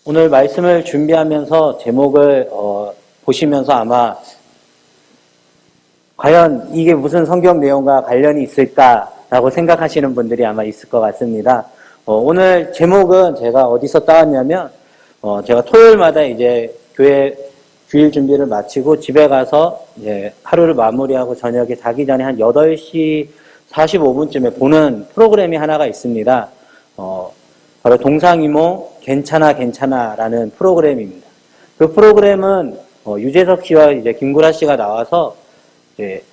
오늘 말씀을 준비하면서 제목을 보시면서 아마 과연 이게 무슨 성경 내용과 관련이 있을까라고 생각하시는 분들이 아마 있을 것 같습니다. 오늘 제목은 제가 어디서 따왔냐면 제가 토요일마다 이제 교회 주일 준비를 마치고 집에 가서 이제 하루를 마무리하고 저녁에 자기 전에 한 8시 45분쯤에 보는 프로그램이 하나가 있습니다. 바로 동상이몽 괜찮아라는 프로그램입니다. 그 프로그램은 유재석 씨와 이제 김구라 씨가 나와서 이제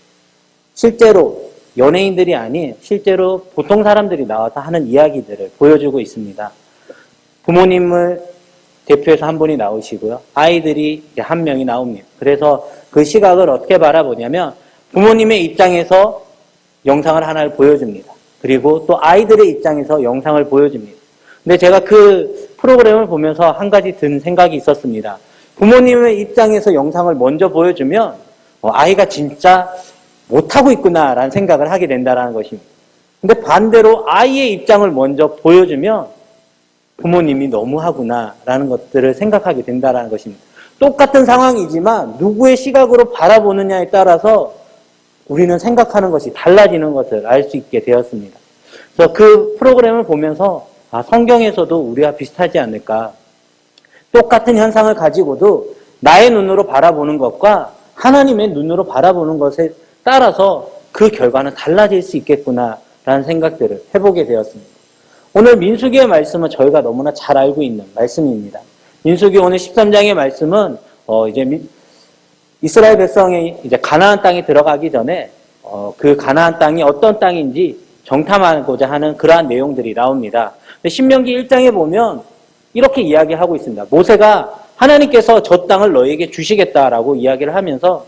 실제로 연예인들이 아닌 실제로 보통 사람들이 나와서 하는 이야기들을 보여주고 있습니다. 부모님을 대표해서 한 분이 나오시고요. 아이들이 이제 한 명이 나옵니다. 그래서 그 시각을 어떻게 바라보냐면 부모님의 입장에서 영상을 하나를 보여줍니다. 그리고 또 아이들의 입장에서 영상을 보여줍니다. 근데 제가 그 프로그램을 보면서 한 가지 든 생각이 있었습니다. 부모님의 입장에서 영상을 먼저 보여주면 아이가 진짜 못하고 있구나라는 생각을 하게 된다는 것입니다. 근데 반대로 아이의 입장을 먼저 보여주면 부모님이 너무하구나라는 것들을 생각하게 된다는 것입니다. 똑같은 상황이지만 누구의 시각으로 바라보느냐에 따라서 우리는 생각하는 것이 달라지는 것을 알 수 있게 되었습니다. 그래서 그 프로그램을 보면서 성경에서도 우리와 비슷하지 않을까. 똑같은 현상을 가지고도 나의 눈으로 바라보는 것과 하나님의 눈으로 바라보는 것에 따라서 그 결과는 달라질 수 있겠구나라는 생각들을 해보게 되었습니다. 오늘 민수기의 말씀은 저희가 너무나 잘 알고 있는 말씀입니다. 민수기 오늘 13장의 말씀은 이제 이스라엘 백성이 이제 가나안 땅에 들어가기 전에 그 가나안 땅이 어떤 땅인지 정탐하고자 하는 그러한 내용들이 나옵니다. 신명기 1장에 보면 이렇게 이야기하고 있습니다. 모세가 하나님께서 저 땅을 너에게 주시겠다라고 이야기를 하면서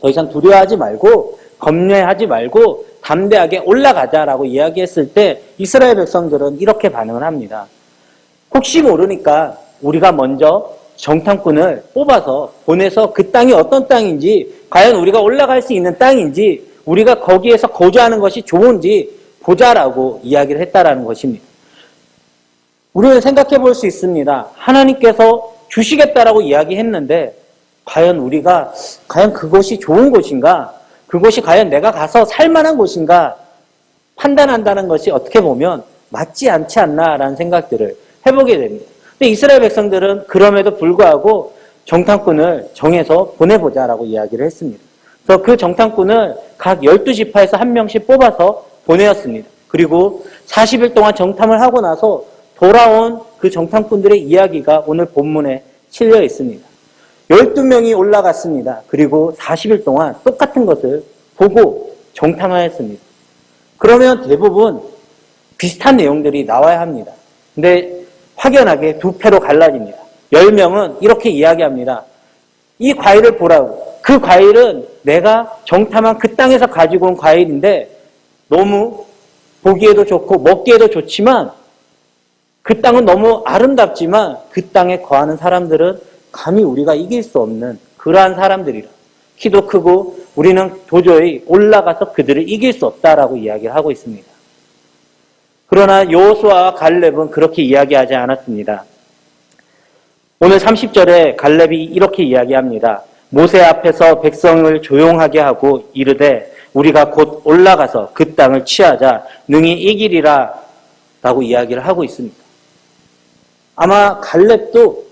더 이상 두려워하지 말고 겁내하지 말고 담대하게 올라가자라고 이야기했을 때 이스라엘 백성들은 이렇게 반응을 합니다. 혹시 모르니까 우리가 먼저 정탐꾼을 뽑아서 보내서 그 땅이 어떤 땅인지 과연 우리가 올라갈 수 있는 땅인지 우리가 거기에서 거주하는 것이 좋은지 보자라고 이야기를 했다라는 것입니다. 우리는 생각해 볼 수 있습니다. 하나님께서 주시겠다라고 이야기했는데 과연 우리가 과연 그것이 좋은 곳인가? 그곳이 과연 내가 가서 살만한 곳인가? 판단한다는 것이 어떻게 보면 맞지 않지 않나라는 생각들을 해보게 됩니다. 근데 이스라엘 백성들은 그럼에도 불구하고 정탐꾼을 정해서 보내보자라고 이야기를 했습니다. 그래서 그 정탐꾼을 각 12지파에서 한 명씩 뽑아서 보내었습니다. 그리고 40일 동안 정탐을 하고 나서 돌아온 그 정탐꾼들의 이야기가 오늘 본문에 실려 있습니다. 12명이 올라갔습니다. 그리고 40일 동안 똑같은 것을 보고 정탐하였습니다. 그러면 대부분 비슷한 내용들이 나와야 합니다. 근데 확연하게 두 패로 갈라집니다. 10명은 이렇게 이야기합니다. 이 과일을 보라고. 그 과일은 내가 정탐한 그 땅에서 가지고 온 과일인데 너무 보기에도 좋고 먹기에도 좋지만 그 땅은 너무 아름답지만 그 땅에 거하는 사람들은 감히 우리가 이길 수 없는 그러한 사람들이라. 키도 크고 우리는 도저히 올라가서 그들을 이길 수 없다라고 이야기를 하고 있습니다. 그러나 여호수아와 갈렙은 그렇게 이야기하지 않았습니다. 오늘 30절에 갈렙이 이렇게 이야기합니다. 모세 앞에서 백성을 조용하게 하고 이르되 우리가 곧 올라가서 그 땅을 취하자 능히 이기리라 라고 이야기를 하고 있습니다. 아마 갈렙도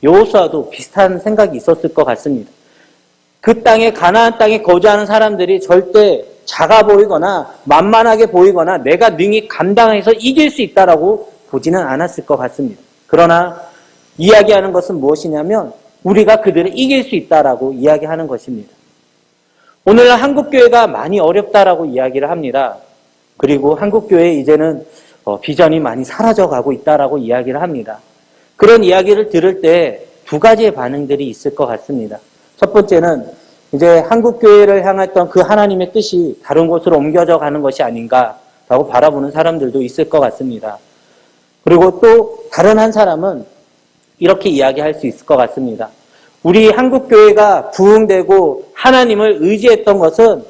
여호수아도 비슷한 생각이 있었을 것 같습니다. 그 땅에 가나안 땅에 거주하는 사람들이 절대 작아 보이거나 만만하게 보이거나 내가 능히 감당해서 이길 수 있다라고 보지는 않았을 것 같습니다. 그러나 이야기하는 것은 무엇이냐면 우리가 그들을 이길 수 있다라고 이야기하는 것입니다. 오늘 한국교회가 많이 어렵다라고 이야기를 합니다. 그리고 한국교회 이제는 비전이 많이 사라져가고 있다라고 이야기를 합니다. 그런 이야기를 들을 때 두 가지의 반응들이 있을 것 같습니다. 첫 번째는 이제 한국교회를 향했던 그 하나님의 뜻이 다른 곳으로 옮겨져 가는 것이 아닌가라고 바라보는 사람들도 있을 것 같습니다. 그리고 또 다른 한 사람은 이렇게 이야기할 수 있을 것 같습니다. 우리 한국교회가 부흥되고 하나님을 의지했던 것은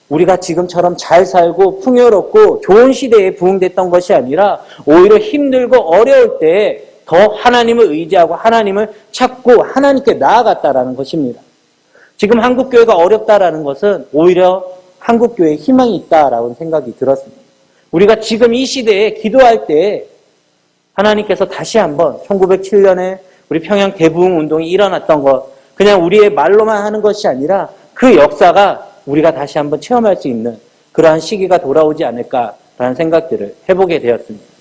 우리가 지금처럼 잘 살고 풍요롭고 좋은 시대에 부흥됐던 것이 아니라 오히려 힘들고 어려울 때에 더 하나님을 의지하고 하나님을 찾고 하나님께 나아갔다라는 것입니다. 지금 한국교회가 어렵다라는 것은 오히려 한국교회에 희망이 있다라는 생각이 들었습니다. 우리가 지금 이 시대에 기도할 때 하나님께서 다시 한번 1907년에 우리 평양 대부흥 운동이 일어났던 것, 그냥 우리의 말로만 하는 것이 아니라 그 역사가 우리가 다시 한번 체험할 수 있는 그러한 시기가 돌아오지 않을까라는 생각들을 해보게 되었습니다.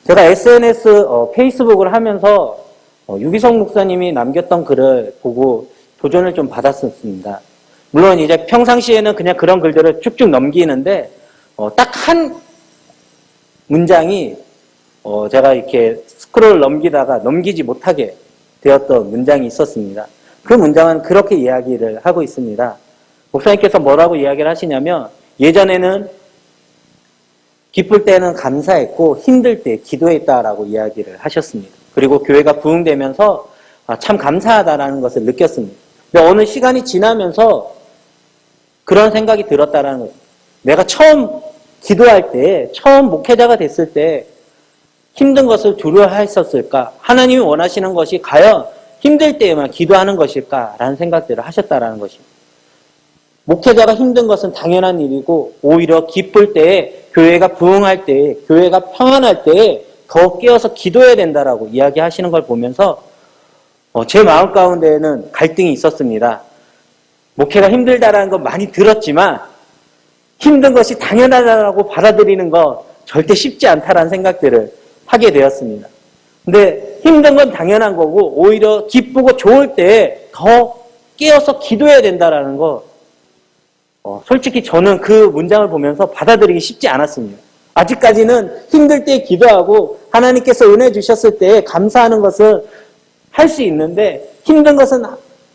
제가 SNS, 페이스북을 하면서 유기성 목사님이 남겼던 글을 보고 도전을 좀 받았었습니다. 물론 이제 평상시에는 그냥 그런 글들을 쭉쭉 넘기는데 딱 한 문장이 제가 이렇게 스크롤 넘기다가 넘기지 못하게 되었던 문장이 있었습니다. 그 문장은 그렇게 이야기를 하고 있습니다. 목사님께서 뭐라고 이야기를 하시냐면 예전에는 기쁠 때는 감사했고 힘들 때 기도했다라고 이야기를 하셨습니다. 그리고 교회가 부흥되면서 참 감사하다라는 것을 느꼈습니다. 근데 어느 시간이 지나면서 그런 생각이 들었다라는 거죠. 내가 처음 기도할 때, 처음 목회자가 됐을 때 힘든 것을 두려워했었을까? 하나님이 원하시는 것이 과연 힘들 때에만 기도하는 것일까라는 생각들을 하셨다라는 것입니다. 목회자가 힘든 것은 당연한 일이고 오히려 기쁠 때에 교회가 부흥할 때에 교회가 평안할 때에 더 깨어서 기도해야 된다라고 이야기하시는 걸 보면서 제 마음 가운데에는 갈등이 있었습니다. 목회가 힘들다라는 건 많이 들었지만 힘든 것이 당연하다라고 받아들이는 거 절대 쉽지 않다라는 생각들을 하게 되었습니다. 근데 힘든 건 당연한 거고 오히려 기쁘고 좋을 때 더 깨어서 기도해야 된다라는 거 솔직히 저는 그 문장을 보면서 받아들이기 쉽지 않았습니다. 아직까지는 힘들 때 기도하고 하나님께서 은혜 주셨을 때 감사하는 것을 할 수 있는데 힘든 것은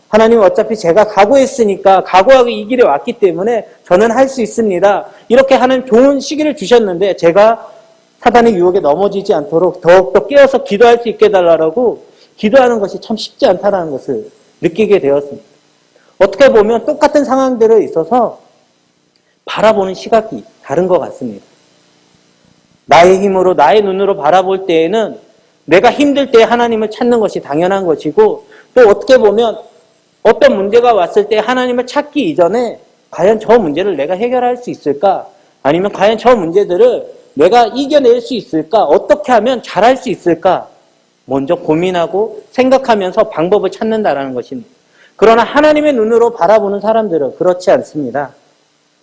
하나님 어차피 제가 각오했으니까 각오하고 이 길에 왔기 때문에 저는 할 수 있습니다. 이렇게 하는 좋은 시기를 주셨는데 제가 사단의 유혹에 넘어지지 않도록 더욱더 깨어서 기도할 수 있게 해달라고 기도하는 것이 참 쉽지 않다는 것을 느끼게 되었습니다. 어떻게 보면 똑같은 상황들에 있어서 바라보는 시각이 다른 것 같습니다. 나의 힘으로 나의 눈으로 바라볼 때에는 내가 힘들 때 하나님을 찾는 것이 당연한 것이고 또 어떻게 보면 어떤 문제가 왔을 때 하나님을 찾기 이전에 과연 저 문제를 내가 해결할 수 있을까? 아니면 과연 저 문제들을 내가 이겨낼 수 있을까? 어떻게 하면 잘할 수 있을까? 먼저 고민하고 생각하면서 방법을 찾는다라는 것입니다. 그러나 하나님의 눈으로 바라보는 사람들은 그렇지 않습니다.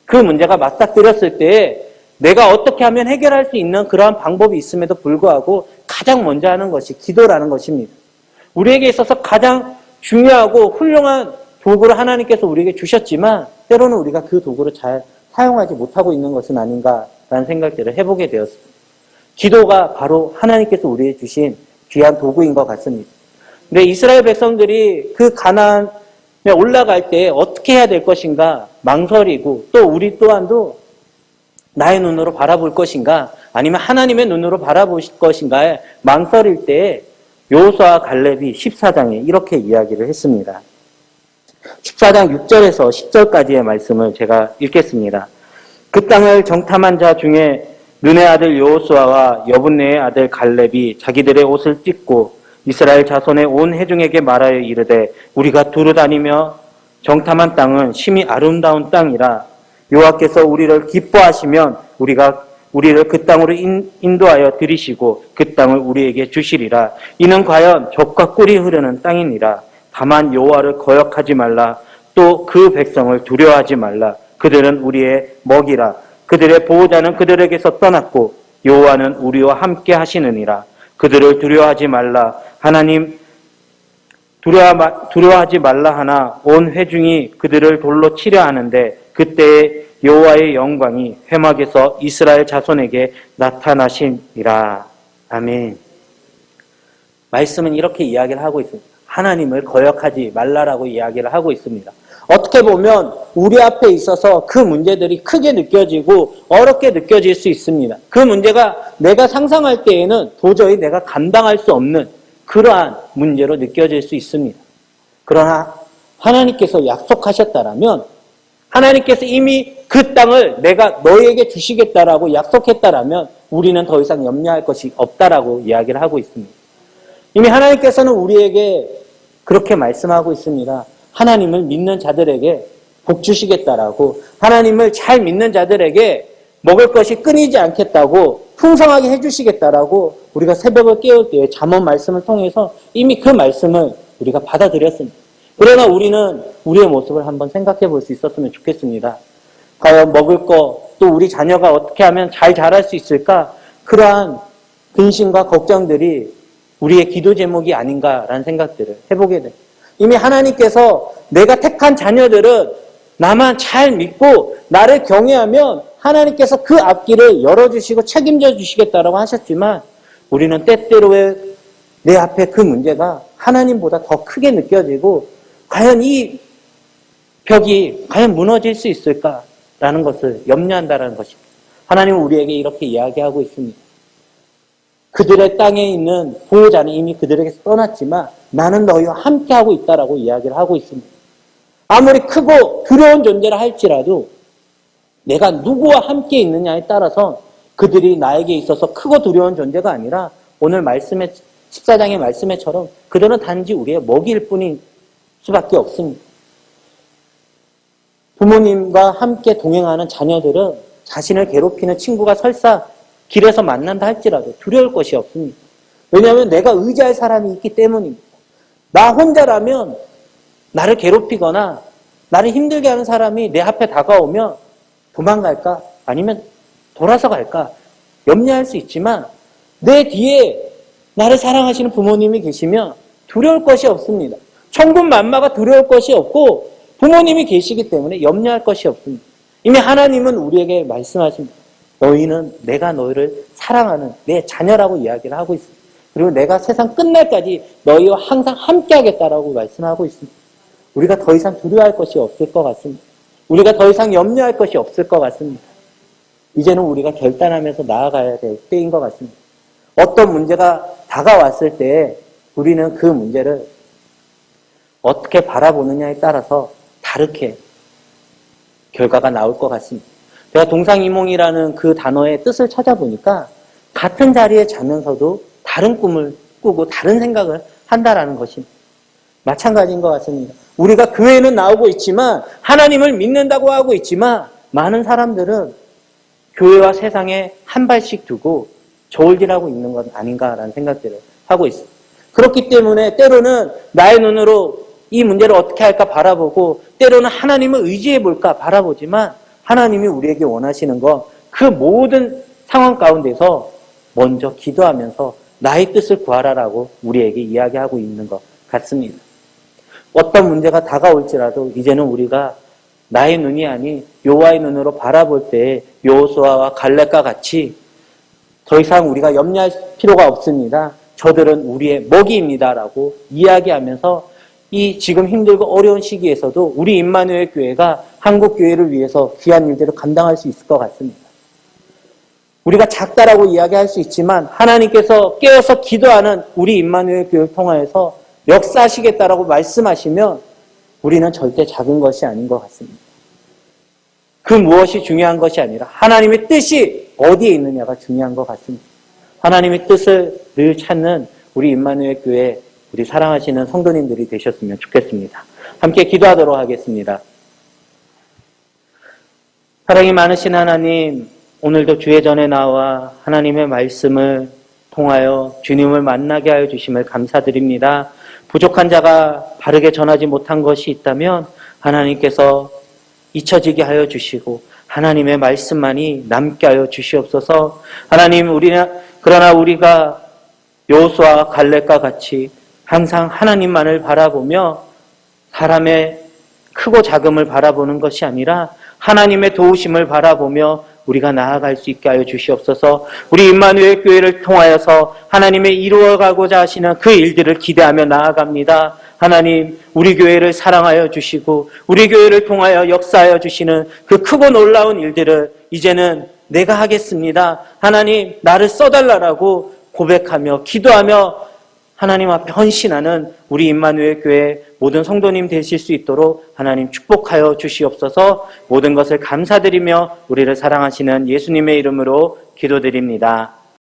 그 문제가 맞닥뜨렸을 때 내가 어떻게 하면 해결할 수 있는 그러한 방법이 있음에도 불구하고 가장 먼저 하는 것이 기도라는 것입니다. 우리에게 있어서 가장 중요하고 훌륭한 도구를 하나님께서 우리에게 주셨지만 때로는 우리가 그 도구를 잘 사용하지 못하고 있는 것은 아닌가라는 생각들을 해보게 되었습니다. 기도가 바로 하나님께서 우리에게 주신 귀한 도구인 것 같습니다. 근데 이스라엘 백성들이 그 가나안에 올라갈 때 어떻게 해야 될 것인가 망설이고 또 우리 또한도 나의 눈으로 바라볼 것인가 아니면 하나님의 눈으로 바라보실 것인가에 망설일 때 여호수아와 갈렙이 14장에 이렇게 이야기를 했습니다. 14장 6절에서 10절까지의 말씀을 제가 읽겠습니다. 그 땅을 정탐한 자 중에 눈의 아들 여호수아와 여분네의 아들 갈렙이 자기들의 옷을 찢고 이스라엘 자손의 온 회중에게 말하여 이르되 우리가 두루 다니며 정탐한 땅은 심히 아름다운 땅이라 여호와께서 우리를 기뻐하시면 우리를 그 땅으로 인도하여 들이시고 그 땅을 우리에게 주시리라. 이는 과연 젖과 꿀이 흐르는 땅이니라. 다만 여호와를 거역하지 말라. 또 그 백성을 두려워하지 말라. 그들은 우리의 먹이라. 그들의 보호자는 그들에게서 떠났고 여호와는 우리와 함께 하시느니라. 그들을 두려워하지 말라. 하나님 두려워하지 말라 하나 온 회중이 그들을 돌로 치려 하는데 그때에 여호와의 영광이 회막에서 이스라엘 자손에게 나타나시니라. 아멘. 말씀은 이렇게 이야기를 하고 있습니다. 하나님을 거역하지 말라라고 이야기를 하고 있습니다. 어떻게 보면 우리 앞에 있어서 그 문제들이 크게 느껴지고 어렵게 느껴질 수 있습니다. 그 문제가 내가 상상할 때에는 도저히 내가 감당할 수 없는 그러한 문제로 느껴질 수 있습니다. 그러나 하나님께서 약속하셨다라면 하나님께서 이미 그 땅을 내가 너희에게 주시겠다라고 약속했다라면 우리는 더 이상 염려할 것이 없다라고 이야기를 하고 있습니다. 이미 하나님께서는 우리에게 그렇게 말씀하고 있습니다. 하나님을 믿는 자들에게 복 주시겠다라고, 하나님을 잘 믿는 자들에게 먹을 것이 끊이지 않겠다고, 풍성하게 해주시겠다라고 우리가 새벽을 깨울 때 잠언 말씀을 통해서 이미 그 말씀을 우리가 받아들였습니다. 그러나 우리는 우리의 모습을 한번 생각해 볼 수 있었으면 좋겠습니다. 과연 먹을 거, 또 우리 자녀가 어떻게 하면 잘 자랄 수 있을까? 그러한 근심과 걱정들이 우리의 기도 제목이 아닌가라는 생각들을 해보게 됩니다. 이미 하나님께서 내가 택한 자녀들은 나만 잘 믿고 나를 경외하면 하나님께서 그 앞길을 열어주시고 책임져 주시겠다라고 하셨지만, 우리는 때때로의 내 앞에 그 문제가 하나님보다 더 크게 느껴지고, 과연 이 벽이 과연 무너질 수 있을까라는 것을 염려한다는 것입니다. 하나님은 우리에게 이렇게 이야기하고 있습니다. 그들의 땅에 있는 보호자는 이미 그들에게서 떠났지만 나는 너희와 함께하고 있다라고 이야기를 하고 있습니다. 아무리 크고 두려운 존재라 할지라도 내가 누구와 함께 있느냐에 따라서 그들이 나에게 있어서 크고 두려운 존재가 아니라, 오늘 말씀의 14장의 말씀에처럼 그들은 단지 우리의 먹이일 뿐인 수밖에 없습니다. 부모님과 함께 동행하는 자녀들은 자신을 괴롭히는 친구가 설사 길에서 만난다 할지라도 두려울 것이 없습니다. 왜냐하면 내가 의지할 사람이 있기 때문입니다. 나 혼자라면 나를 괴롭히거나 나를 힘들게 하는 사람이 내 앞에 다가오면 도망갈까? 아니면 돌아서 갈까? 염려할 수 있지만, 내 뒤에 나를 사랑하시는 부모님이 계시면 두려울 것이 없습니다. 천군만마가 두려울 것이 없고 부모님이 계시기 때문에 염려할 것이 없습니다. 이미 하나님은 우리에게 말씀하십니다. 너희는 내가 너희를 사랑하는 내 자녀라고 이야기를 하고 있습니다. 그리고 내가 세상 끝날까지 너희와 항상 함께하겠다라고 말씀하고 있습니다. 우리가 더 이상 두려워할 것이 없을 것 같습니다. 우리가 더 이상 염려할 것이 없을 것 같습니다. 이제는 우리가 결단하면서 나아가야 될 때인 것 같습니다. 어떤 문제가 다가왔을 때 우리는 그 문제를 어떻게 바라보느냐에 따라서 다르게 결과가 나올 것 같습니다. 제가 동상이몽이라는 그 단어의 뜻을 찾아보니까 같은 자리에 자면서도 다른 꿈을 꾸고 다른 생각을 한다라는 것입니다. 마찬가지인 것 같습니다. 우리가 교회는 나오고 있지만, 하나님을 믿는다고 하고 있지만, 많은 사람들은 교회와 세상에 한 발씩 두고 저울질하고 있는 건 아닌가라는 생각들을 하고 있습니다. 그렇기 때문에 때로는 나의 눈으로 이 문제를 어떻게 할까 바라보고, 때로는 하나님을 의지해 볼까 바라보지만, 하나님이 우리에게 원하시는 건 그 모든 상황 가운데서 먼저 기도하면서 나의 뜻을 구하라라고 우리에게 이야기하고 있는 것 같습니다. 어떤 문제가 다가올지라도 이제는 우리가 나의 눈이 아닌 여호와의 눈으로 바라볼 때 여호수아와 갈렙과 같이 더 이상 우리가 염려할 필요가 없습니다. 저들은 우리의 먹이입니다라고 이야기하면서 이 지금 힘들고 어려운 시기에서도 우리 임마누엘 교회가 한국 교회를 위해서 귀한 일들을 감당할 수 있을 것 같습니다. 우리가 작다라고 이야기할 수 있지만 하나님께서 깨어서 기도하는 우리 임마누엘 교회를 통하여서 역사하시겠다라고 말씀하시면 우리는 절대 작은 것이 아닌 것 같습니다. 그 무엇이 중요한 것이 아니라 하나님의 뜻이 어디에 있느냐가 중요한 것 같습니다. 하나님의 뜻을 늘 찾는 우리 임마누엘 교회, 우리 사랑하시는 성도님들이 되셨으면 좋겠습니다. 함께 기도하도록 하겠습니다. 사랑이 많으신 하나님, 오늘도 주의 전에 나와 하나님의 말씀을 통하여 주님을 만나게 하여 주심을 감사드립니다. 부족한 자가 바르게 전하지 못한 것이 있다면 하나님께서 잊혀지게 하여 주시고 하나님의 말씀만이 남게 하여 주시옵소서. 하나님, 그러나 우리가 여호수아와 갈렙과 같이 항상 하나님만을 바라보며 사람의 크고 작음을 바라보는 것이 아니라 하나님의 도우심을 바라보며 우리가 나아갈 수 있게 하여 주시옵소서. 우리 임마누엘 교회를 통하여서 하나님의 이루어가고자 하시는 그 일들을 기대하며 나아갑니다. 하나님, 우리 교회를 사랑하여 주시고 우리 교회를 통하여 역사하여 주시는 그 크고 놀라운 일들을 이제는 내가 하겠습니다. 하나님, 나를 써달라고 고백하며 기도하며 하나님 앞에 헌신하는 우리 임마누엘 교회 모든 성도님 되실 수 있도록 하나님 축복하여 주시옵소서. 모든 것을 감사드리며 우리를 사랑하시는 예수님의 이름으로 기도드립니다.